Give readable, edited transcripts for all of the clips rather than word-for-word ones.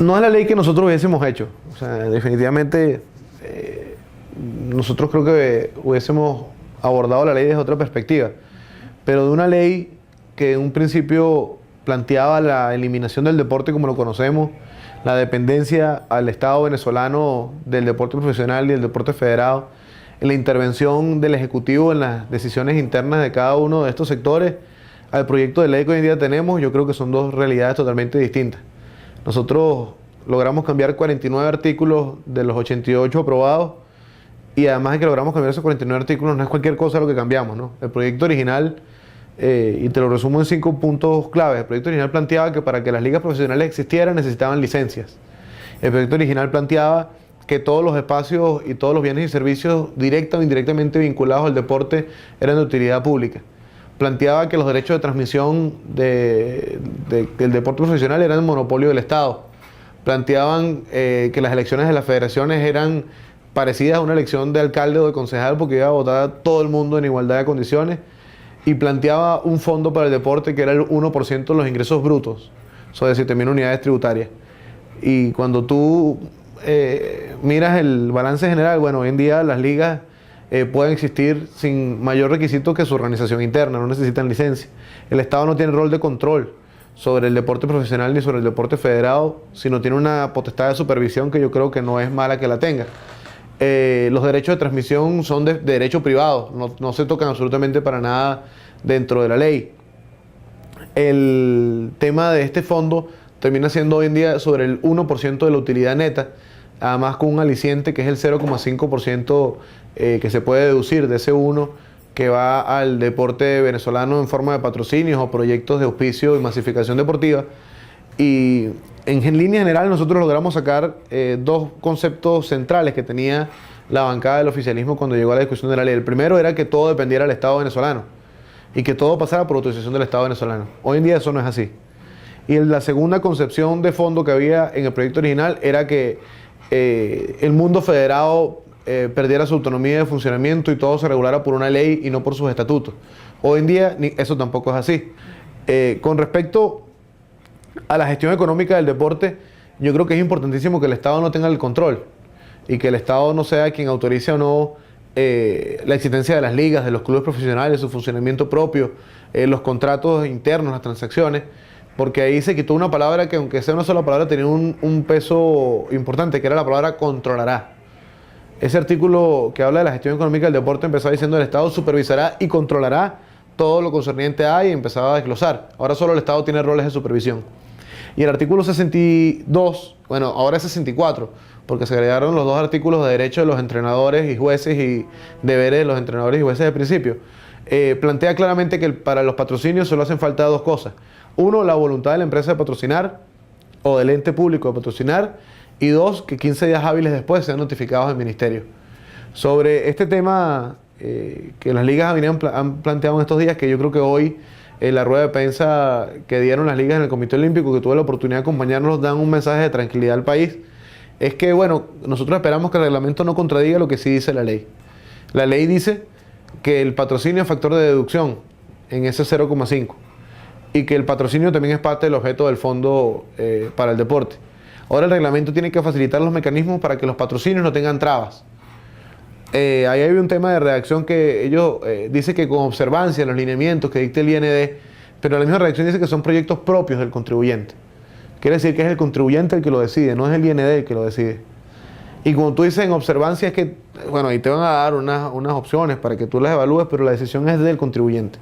No es la ley que nosotros hubiésemos hecho. O sea, definitivamente nosotros creo que hubiésemos abordado la ley desde otra perspectiva. Pero de una ley que en un principio planteaba la eliminación del deporte como lo conocemos, la dependencia al Estado venezolano del deporte profesional y del deporte federado, la intervención del Ejecutivo en las decisiones internas de cada uno de estos sectores, al proyecto de ley que hoy en día tenemos, yo creo que son dos realidades totalmente distintas. Nosotros logramos cambiar 49 artículos de los 88 aprobados, y además de que logramos cambiar esos 49 artículos, no es cualquier cosa lo que cambiamos, ¿no? El proyecto original, y te lo resumo en 5 puntos claves, el proyecto original planteaba que para que las ligas profesionales existieran necesitaban licencias. El proyecto original planteaba que todos los espacios y todos los bienes y servicios directa o indirectamente vinculados al deporte eran de utilidad pública. Planteaba que los derechos de transmisión del deporte profesional eran el monopolio del Estado. Planteaban que las elecciones de las federaciones eran parecidas a una elección de alcalde o de concejal porque iba a votar todo el mundo en igualdad de condiciones, y planteaba un fondo para el deporte que era el 1% de los ingresos brutos sobre 7.000 unidades tributarias. Y cuando tú miras el balance general, bueno, hoy en día las ligas pueden existir sin mayor requisito que su organización interna, no necesitan licencia. El Estado no tiene rol de control sobre el deporte profesional ni sobre el deporte federado, sino tiene una potestad de supervisión que yo creo que no es mala que la tenga. Los derechos de transmisión son de derecho privado, no se tocan absolutamente para nada dentro de la ley. El tema de este fondo termina siendo hoy en día sobre el 1% de la utilidad neta, además con un aliciente que es el 0,5% que se puede deducir de ese 1 que va al deporte venezolano en forma de patrocinios o proyectos de auspicio y masificación deportiva. Y en línea general nosotros logramos sacar dos conceptos centrales que tenía la bancada del oficialismo cuando llegó a la discusión de la ley. El primero era que todo dependiera del Estado venezolano y que todo pasara por autorización del Estado venezolano. Hoy en día eso no es así. Y la segunda concepción de fondo que había en el proyecto original era que el mundo federado perdiera su autonomía de funcionamiento y todo se regulara por una ley y no por sus estatutos. Hoy en día eso tampoco es así. Con respecto a la gestión económica del deporte, yo creo que es importantísimo que el Estado no tenga el control y que el Estado no sea quien autorice o no la existencia de las ligas, de los clubes profesionales, su funcionamiento propio, los contratos internos, las transacciones, porque ahí se quitó una palabra que, aunque sea una sola palabra, tenía un peso importante, que era la palabra controlará. Ese artículo que habla de la gestión económica del deporte empezaba diciendo el Estado supervisará y controlará todo lo concerniente a, y empezaba a desglosar. Ahora solo el Estado tiene roles de supervisión. Y el artículo 62, bueno, ahora es 64, porque se agregaron los dos artículos de derechos de los entrenadores y jueces y deberes de los entrenadores y jueces de principio. Plantea claramente que para los patrocinios solo hacen falta dos cosas. Uno, la voluntad de la empresa de patrocinar o del ente público de patrocinar, y dos, que 15 días hábiles después sean notificados al ministerio. Sobre este tema que las ligas han planteado en estos días, que yo creo que hoy en la rueda de prensa que dieron las ligas en el Comité Olímpico, que tuve la oportunidad de acompañarnos, dan un mensaje de tranquilidad al país. Es que, bueno, nosotros esperamos que el reglamento no contradiga lo que sí dice la ley. La ley dice que el patrocinio es factor de deducción en ese 0,5 y que el patrocinio también es parte del objeto del fondo para el deporte. Ahora el reglamento tiene que facilitar los mecanismos para que los patrocinios no tengan trabas. Ahí hay un tema de redacción que ellos dicen que con observancia en los lineamientos que dicte el IND, pero la misma redacción dice que son proyectos propios del contribuyente. Quiere decir que es el contribuyente el que lo decide, no es el IND el que lo decide. Y como tú dices en observancia es que, bueno, ahí te van a dar unas opciones para que tú las evalúes, pero la decisión es del contribuyente.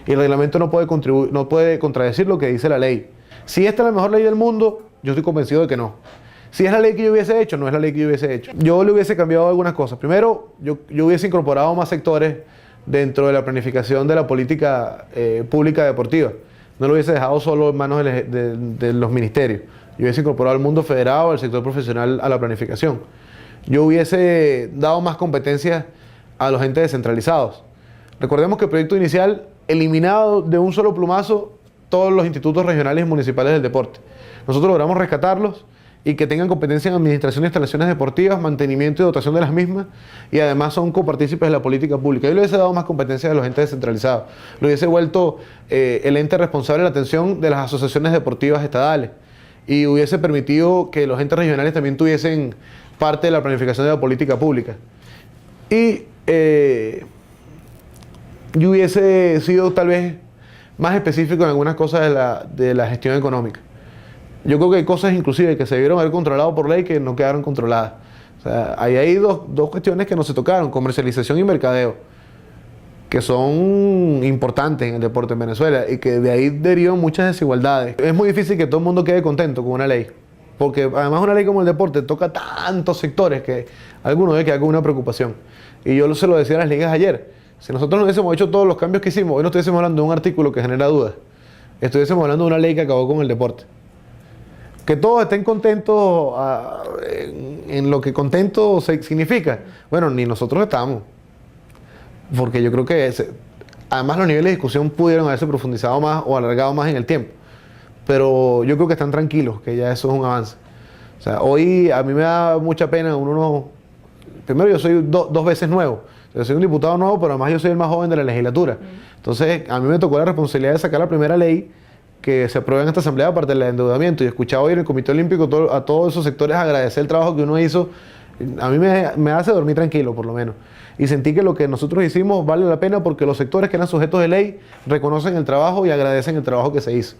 Y el reglamento no puede contradecir lo que dice la ley. Si esta es la mejor ley del mundo, yo estoy convencido de que no. Si es la ley que yo hubiese hecho, no es la ley que yo hubiese hecho. Yo le hubiese cambiado algunas cosas. Primero, yo hubiese incorporado más sectores dentro de la planificación de la política pública deportiva. No lo hubiese dejado solo en manos de los ministerios. Yo hubiese incorporado al mundo federado, al sector profesional a la planificación. Yo hubiese dado más competencias a los entes descentralizados. Recordemos que el proyecto inicial eliminaba de un solo plumazo todos los institutos regionales y municipales del deporte. Nosotros logramos rescatarlos y que tengan competencia en administración de instalaciones deportivas, mantenimiento y dotación de las mismas, y además son copartícipes de la política pública. Yo le hubiese dado más competencia a los entes descentralizados. Lo hubiese vuelto el ente responsable de la atención de las asociaciones deportivas estadales. y hubiese permitido que los entes regionales también tuviesen parte de la planificación de la política pública. Y yo hubiese sido tal vez más específico en algunas cosas de la gestión económica. Yo creo que hay cosas inclusive que se debieron haber controlado por ley que no quedaron controladas. O sea, ahí hay dos cuestiones que no se tocaron, comercialización y mercadeo, que son importantes en el deporte en Venezuela y que de ahí derivan muchas desigualdades. Es muy difícil que todo el mundo quede contento con una ley, porque además una ley como el deporte toca tantos sectores que alguno debe quedar con una preocupación. Y yo se lo decía a las ligas ayer, si nosotros no hubiésemos hecho todos los cambios que hicimos, hoy no estuviésemos hablando de un artículo que genera dudas, estuviésemos hablando de una ley que acabó con el deporte. Que todos estén contentos en lo que contento significa. Bueno, ni nosotros estamos. Porque yo creo que además los niveles de discusión pudieron haberse profundizado más o alargado más en el tiempo. Pero yo creo que están tranquilos, que ya eso es un avance. O sea, hoy a mí me da mucha pena, primero yo soy dos veces nuevo. Yo soy un diputado nuevo, pero además yo soy el más joven de la legislatura. Entonces, a mí me tocó la responsabilidad de sacar la primera ley que se aprueba en esta asamblea aparte del endeudamiento. Y escuchaba hoy en el Comité Olímpico a todos esos sectores agradecer el trabajo que uno hizo. A mí me hace dormir tranquilo, por lo menos. Y sentí que lo que nosotros hicimos vale la pena porque los sectores que eran sujetos de ley reconocen el trabajo y agradecen el trabajo que se hizo.